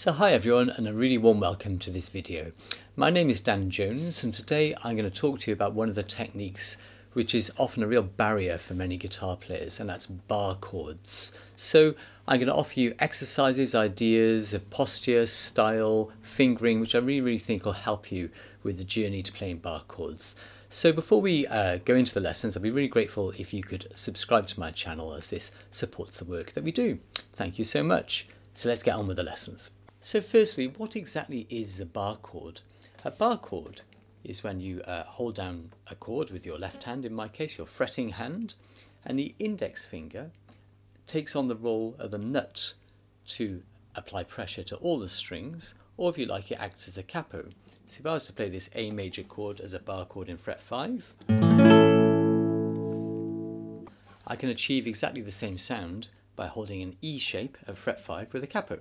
So hi everyone, and a really warm welcome to this video. My name is Dan Jones, and today I'm going to talk to you about one of the techniques which is often a real barrier for many guitar players, and that's bar chords. So I'm going to offer you exercises, ideas of posture, style, fingering, which I really think will help you with the journey to playing bar chords. So before we go into the lessons, I'd be really grateful if you could subscribe to my channel, as this supports the work that we do. Thank you so much. So let's get on with the lessons. So firstly, what exactly is a bar chord? A bar chord is when you hold down a chord with your left hand, in my case your fretting hand, and the index finger takes on the role of a nut to apply pressure to all the strings, or if you like, it acts as a capo. So if I was to play this A major chord as a bar chord in fret 5, I can achieve exactly the same sound by holding an E shape of fret 5 with a capo.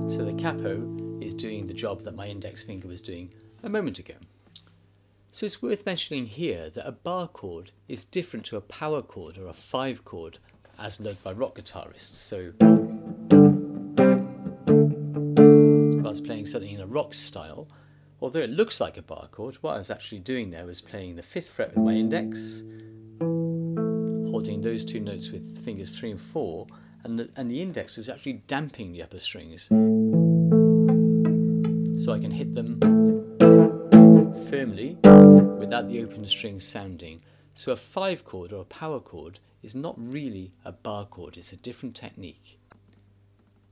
So the capo is doing the job that my index finger was doing a moment ago. So it's worth mentioning here that a bar chord is different to a power chord or a 5 chord as loved by rock guitarists. So if I was playing something in a rock style, although it looks like a bar chord, what I was actually doing there was playing the 5th fret with my index, holding those two notes with fingers 3 and 4, and the index was actually damping the upper strings, so I can hit them firmly without the open strings sounding. So a 5 chord or a power chord is not really a bar chord, it's a different technique.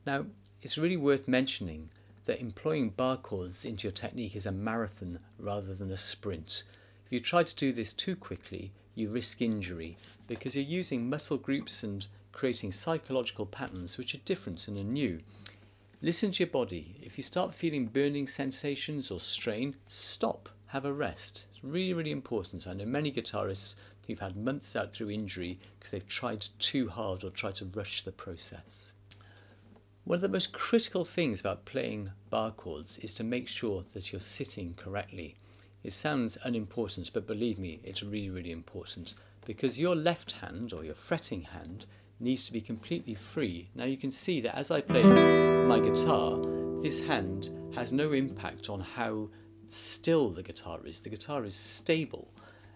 Now, it's really worth mentioning that employing bar chords into your technique is a marathon rather than a sprint. If you try to do this too quickly, you risk injury, because you're using muscle groups and creating psychological patterns which are different and are new. Listen to your body. If you start feeling burning sensations or strain, stop, have a rest. It's really important. I know many guitarists who've had months out through injury because they've tried too hard or tried to rush the process. One of the most critical things about playing bar chords is to make sure that you're sitting correctly. It sounds unimportant, but believe me, it's really important, because your left hand or your fretting hand needs to be completely free. Now you can see that as I play my guitar, this hand has no impact on how still the guitar is. The guitar is stable,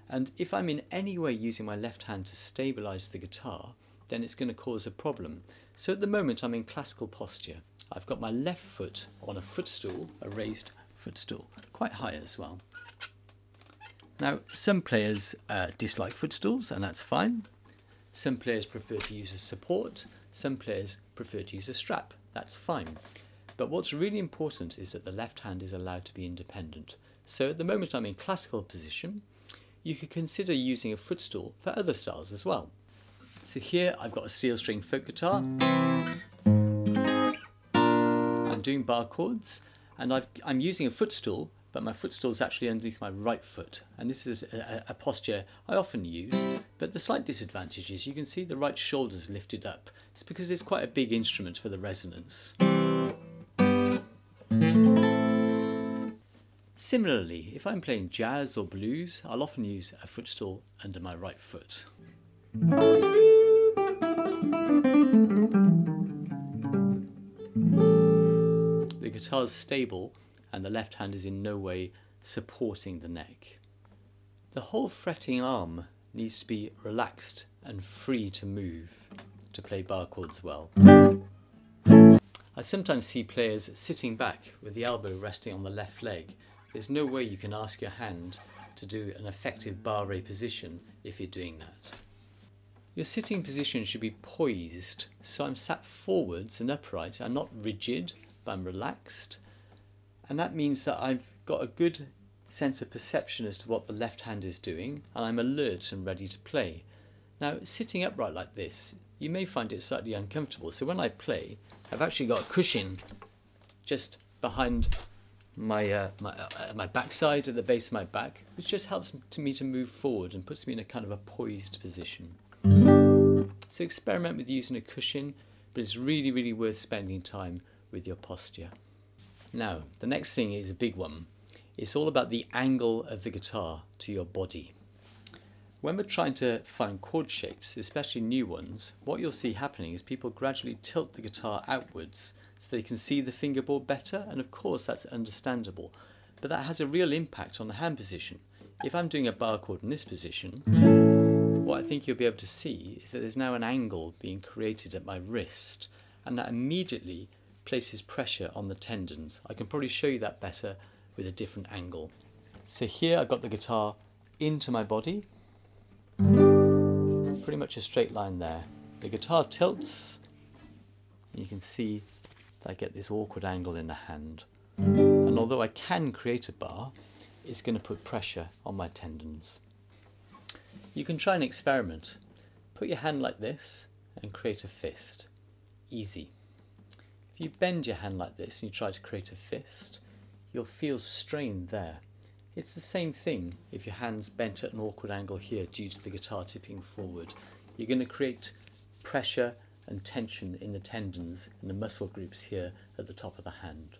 and if I'm in any way using my left hand to stabilize the guitar, then it's going to cause a problem. So at the moment I'm in classical posture. I've got my left foot on a footstool, a raised footstool, quite high as well. Now some players dislike footstools, and that's fine. Some players prefer to use a support, some players prefer to use a strap, that's fine. But what's really important is that the left hand is allowed to be independent. So at the moment I'm in classical position. You could consider using a footstool for other styles as well. So here I've got a steel string folk guitar. I'm doing bar chords, and I'm using a footstool, but my footstool is actually underneath my right foot, and this is a posture I often use, but the slight disadvantage is you can see the right shoulder's lifted up. It's because it's quite a big instrument for the resonance. Similarly, if I'm playing jazz or blues, I'll often use a footstool under my right foot. The guitar's stable, and the left hand is in no way supporting the neck. The whole fretting arm needs to be relaxed and free to move to play bar chords well. I sometimes see players sitting back with the elbow resting on the left leg. There's no way you can ask your hand to do an effective barre position if you're doing that. Your sitting position should be poised, so I'm sat forwards and upright. I'm not rigid, but I'm relaxed. And that means that I've got a good sense of perception as to what the left hand is doing, and I'm alert and ready to play. Now, sitting upright like this, you may find it slightly uncomfortable. So when I play, I've actually got a cushion just behind my backside at the base of my back, which just helps me to move forward and puts me in a kind of a poised position. So experiment with using a cushion, but it's really worth spending time with your posture. Now, the next thing is a big one. It's all about the angle of the guitar to your body. When we're trying to find chord shapes, especially new ones, what you'll see happening is people gradually tilt the guitar outwards so they can see the fingerboard better, and of course that's understandable, but that has a real impact on the hand position. If I'm doing a bar chord in this position, what I think you'll be able to see is that there's now an angle being created at my wrist, and that immediately places pressure on the tendons. I can probably show you that better with a different angle. So here I've got the guitar into my body, pretty much a straight line there. The guitar tilts, and you can see that I get this awkward angle in the hand. And although I can create a bar, it's going to put pressure on my tendons. You can try an experiment. Put your hand like this and create a fist. Easy. If you bend your hand like this and you try to create a fist, you'll feel strain there. It's the same thing if your hand's bent at an awkward angle here due to the guitar tipping forward. You're going to create pressure and tension in the tendons and the muscle groups here at the top of the hand.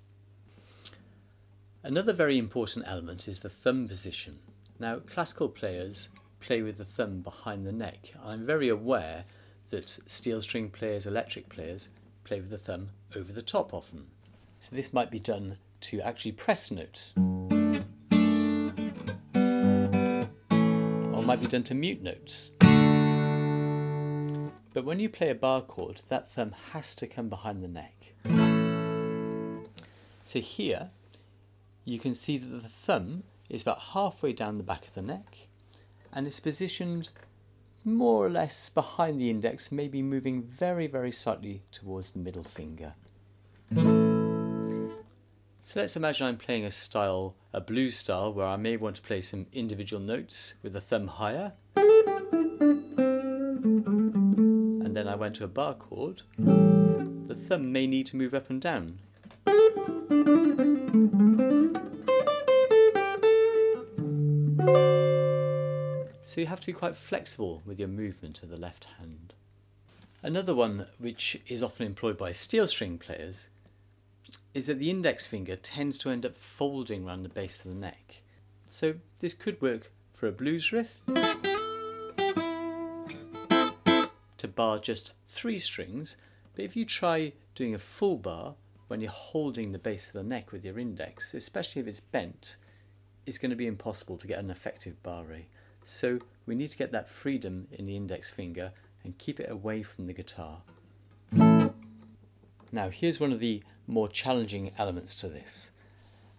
Another very important element is the thumb position. Now, classical players play with the thumb behind the neck. I'm very aware that steel string players, electric players, play with the thumb over the top often. So this might be done to actually press notes, or it might be done to mute notes. But when you play a bar chord, that thumb has to come behind the neck. So here you can see that the thumb is about halfway down the back of the neck, and it's positioned more or less behind the index, maybe moving very, very slightly towards the middle finger. So let's imagine I'm playing a style, a blues style, where I may want to play some individual notes with the thumb higher. And then I went to a bar chord. The thumb may need to move up and down. So you have to be quite flexible with your movement of the left hand. Another one which is often employed by steel string players is that the index finger tends to end up folding around the base of the neck. So this could work for a blues riff to bar just 3 strings, but if you try doing a full bar when you're holding the base of the neck with your index, especially if it's bent, it's going to be impossible to get an effective barre. So we need to get that freedom in the index finger and keep it away from the guitar. Now here's one of the more challenging elements to this,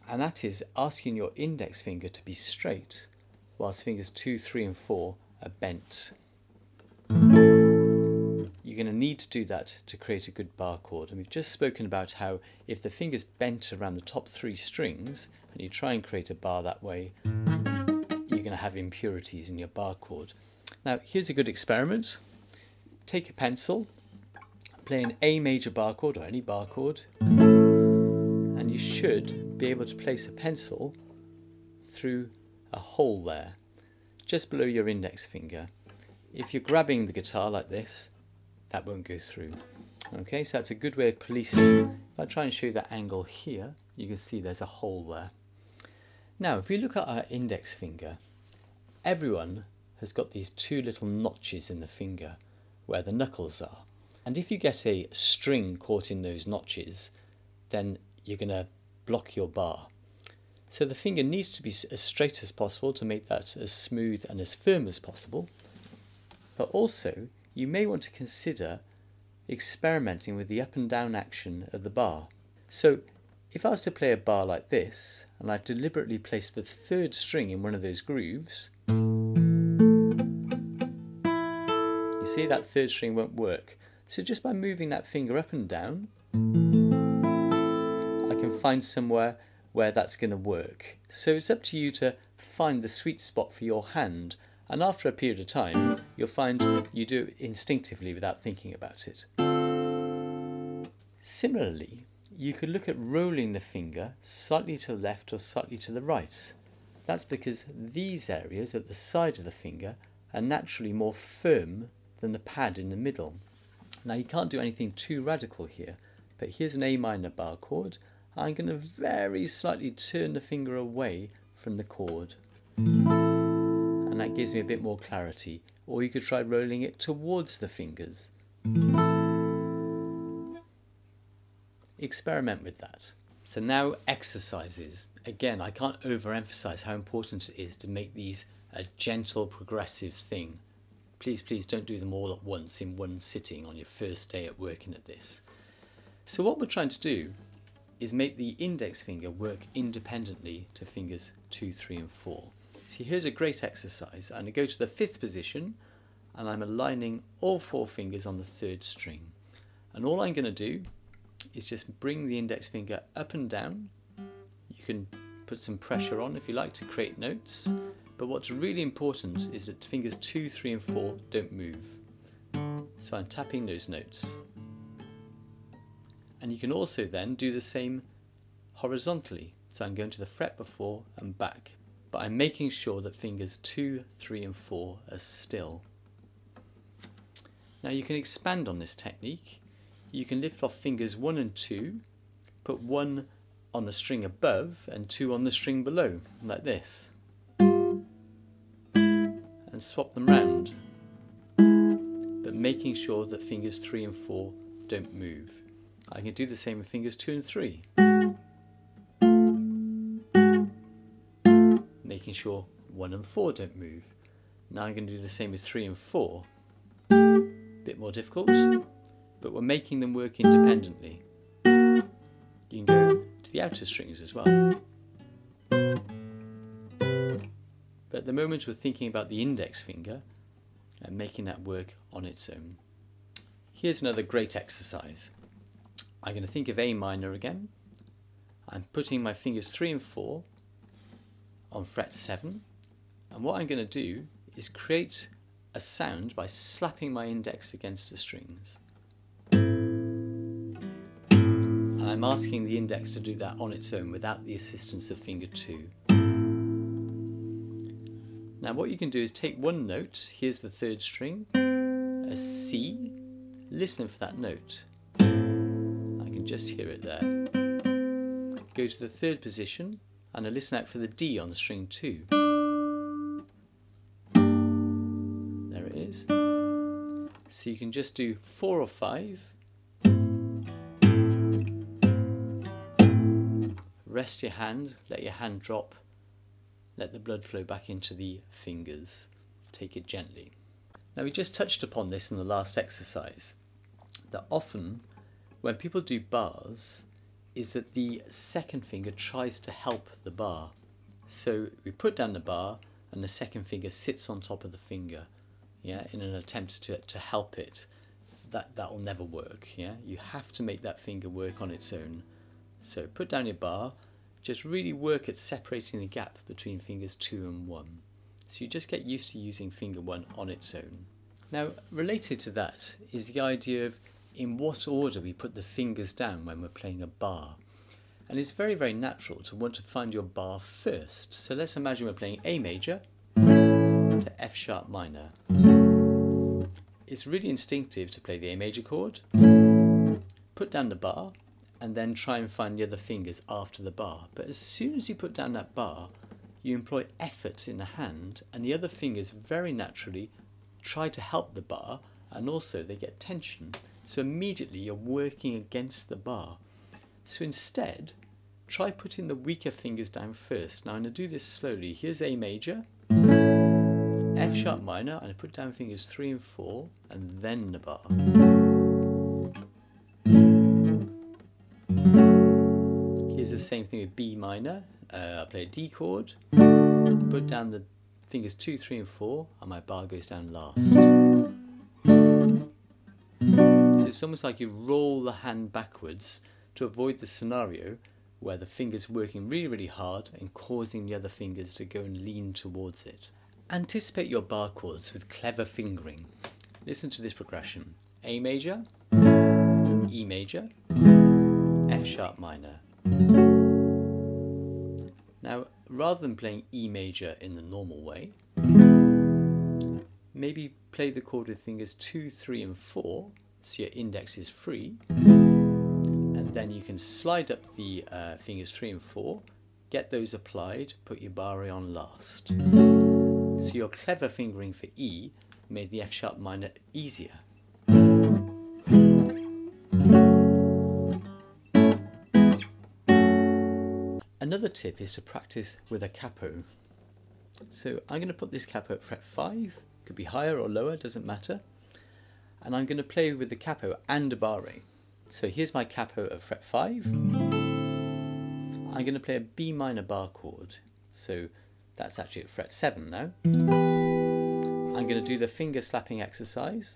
and that is asking your index finger to be straight whilst fingers 2, 3 and 4 are bent. You're going to need to do that to create a good bar chord, and we've just spoken about how if the finger's bent around the top 3 strings and you try and create a bar that way, you're going to have impurities in your bar chord. Now here's a good experiment. Take a pencil, play an A major bar chord or any bar chord, and you should be able to place a pencil through a hole there, just below your index finger. If you're grabbing the guitar like this, that won't go through. Okay, so that's a good way of policing. If I try and show you that angle here, you can see there's a hole there. Now if we look at our index finger, everyone has got these 2 little notches in the finger where the knuckles are. And if you get a string caught in those notches, then you're going to block your bar. So the finger needs to be as straight as possible to make that as smooth and as firm as possible. But also, you may want to consider experimenting with the up and down action of the bar. So if I was to play a bar like this, and I've deliberately placed the 3rd string in one of those grooves, you see that 3rd string won't work. So just by moving that finger up and down, I can find somewhere where that's going to work. So it's up to you to find the sweet spot for your hand, and after a period of time you'll find you do it instinctively without thinking about it. Similarly, you could look at rolling the finger slightly to the left or slightly to the right. That's because these areas at the side of the finger are naturally more firm than the pad in the middle. Now you can't do anything too radical here, but here's an A minor bar chord. I'm going to very slightly turn the finger away from the chord, and that gives me a bit more clarity. Or you could try rolling it towards the fingers. experiment with that. So now exercises. Again, I can't overemphasize how important it is to make these a gentle, progressive thing. Please, please don't do them all at once in one sitting on your first day at working at this. So what we're trying to do is make the index finger work independently to fingers 2, 3 and 4. So here's a great exercise. I'm going to go to the 5th position and I'm aligning all 4 fingers on the 3rd string. And all I'm going to do is just bring the index finger up and down. You can put some pressure on if you like to create notes, but what's really important is that fingers 2, 3 and 4 don't move. So I'm tapping those notes. And you can also then do the same horizontally. So I'm going to the fret before and back, but I'm making sure that fingers 2, 3 and 4 are still. Now you can expand on this technique. You can lift off fingers 1 and 2, put 1 on the string above and 2 on the string below, like this, and swap them round, but making sure that fingers 3 and 4 don't move. I can do the same with fingers 2 and 3, making sure 1 and 4 don't move. Now I'm going to do the same with 3 and 4. Bit more difficult, but we're making them work independently. You can go to the outer strings as well. But at the moment we're thinking about the index finger and making that work on its own. Here's another great exercise. I'm going to think of A minor again. I'm putting my fingers 3 and 4 on fret 7, and what I'm going to do is create a sound by slapping my index against the strings. And I'm asking the index to do that on its own without the assistance of finger 2. Now what you can do is take one note, here's the 3rd string, a C, listen for that note. I can just hear it there. Go to the 3rd position and I listen out for the D on the string 2. There it is. So you can just do 4 or 5. Rest your hand, let your hand drop, let the blood flow back into the fingers. Take it gently. Now we just touched upon this in the last exercise, that often when people do bars is that the 2nd finger tries to help the bar. So we put down the bar and the 2nd finger sits on top of the finger, yeah, in an attempt to help it. That will never work, yeah. You have to make that finger work on its own. So put down your bar, just really work at separating the gap between fingers 2 and 1. So you just get used to using finger 1 on its own. Now related to that is the idea of in what order we put the fingers down when we're playing a bar. And it's very, very natural to want to find your bar first. So let's imagine we're playing A major to F sharp minor. It's really instinctive to play the A major chord, put down the bar, and then try and find the other fingers after the bar. But as soon as you put down that bar, you employ effort in the hand, and the other fingers very naturally try to help the bar, and also they get tension. So immediately you're working against the bar. So instead, try putting the weaker fingers down first. Now I'm going to do this slowly. Here's A major, F sharp minor, and I put down fingers 3 and 4, and then the bar. Here's the same thing with B minor. I play a D chord, put down the fingers 2, 3 and 4, and my bar goes down last. So it's almost like you roll the hand backwards to avoid the scenario where the finger's working really, really hard and causing the other fingers to go and lean towards it. Anticipate your bar chords with clever fingering. Listen to this progression. A major, E major, F sharp minor. Now, rather than playing E major in the normal way, maybe play the chord with fingers 2, 3 and 4, so your index is free, and then you can slide up the fingers 3 and 4, get those applied, put your barre on last. So your clever fingering for E made the F sharp minor Another tip is to practice with a capo. So I'm going to put this capo at fret 5, could be higher or lower, doesn't matter. And I'm going to play with the capo and a barre. So here's my capo at fret 5. I'm going to play a B minor bar chord. So that's actually at fret 7 now. I'm going to do the finger slapping exercise.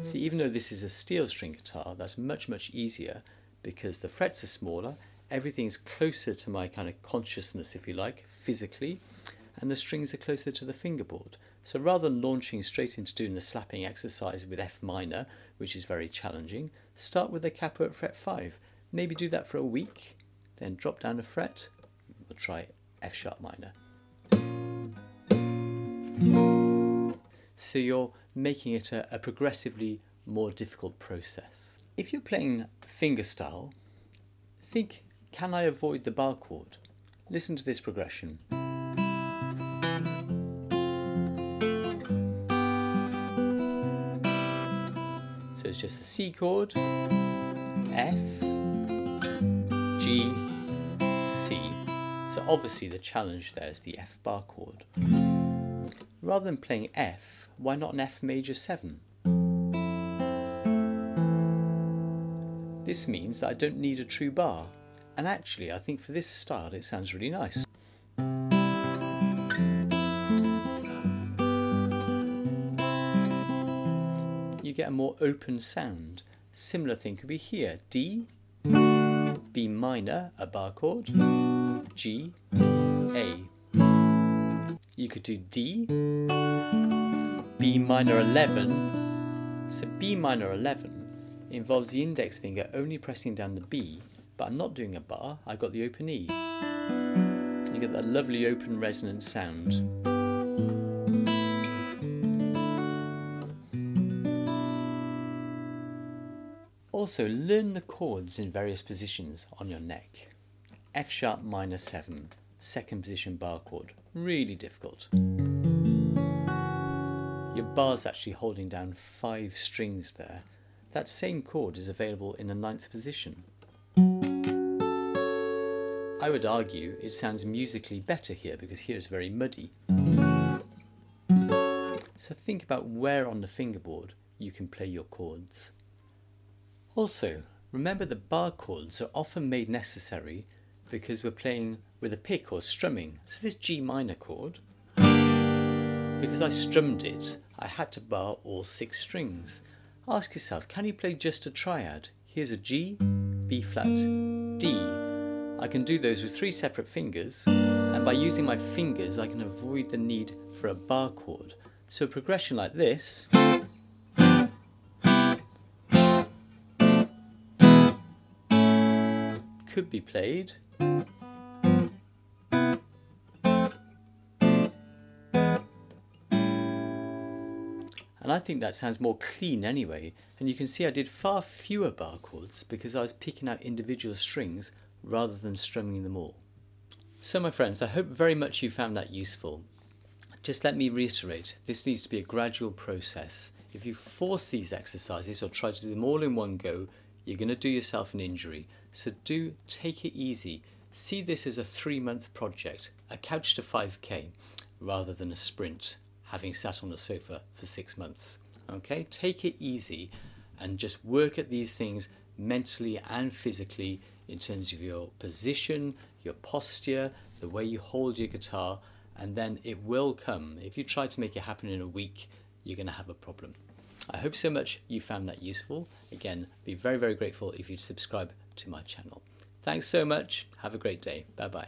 See, even though this is a steel string guitar, that's much easier because the frets are smaller, everything's closer to my kind of consciousness, if you like, physically, and the strings are closer to the fingerboard. So rather than launching straight into doing the slapping exercise with F minor, which is very challenging, start with the capo at fret 5. Maybe do that for a week, then drop down a fret. We'll try F sharp minor. So you're making it a progressively more difficult process. If you're playing fingerstyle, think, can I avoid the bar chord? Listen to this progression. So it's just a C chord, F, G, C. So obviously the challenge there is the F bar chord. Rather than playing F, why not an F major 7? This means that I don't need a true bar, and actually I think for this style it sounds really nice. You get a more open sound. Similar thing could be here, D, B minor, a bar chord, G, A. You could do D, B minor 11. So B minor 11 involves the index finger only pressing down the B, but I'm not doing a bar, I've got the open E. You get that lovely open resonant sound. Also, learn the chords in various positions on your neck. F sharp minor 7, second position bar chord, really difficult. Your bar's actually holding down 5 strings there. That same chord is available in the 9th position. I would argue it sounds musically better here because here it's very muddy. So think about where on the fingerboard you can play your chords. Also, remember that bar chords are often made necessary because we're playing with a pick or strumming. So this G minor chord, because I strummed it, I had to bar all 6 strings. Ask yourself, can you play just a triad? Here's a G, B flat, D. I can do those with 3 separate fingers, and by using my fingers I can avoid the need for a bar chord. So a progression like this could be played and I think that sounds more clean anyway, and you can see I did far fewer bar chords because I was picking out individual strings rather than strumming them all. So my friends, I hope very much you found that useful. Just let me reiterate, this needs to be a gradual process. If you force these exercises or try to do them all in one go, you're going to do yourself an injury. So do take it easy. See this as a 3-month project, a couch to 5k, rather than a sprint, having sat on the sofa for 6 months. Okay, take it easy and just work at these things mentally and physically in terms of your position, your posture, the way you hold your guitar, and then it will come. If you try to make it happen in a week, you're going to have a problem. I hope so much you found that useful. Again, be very grateful if you'd subscribe to my channel. Thanks so much. Have a great day. Bye bye.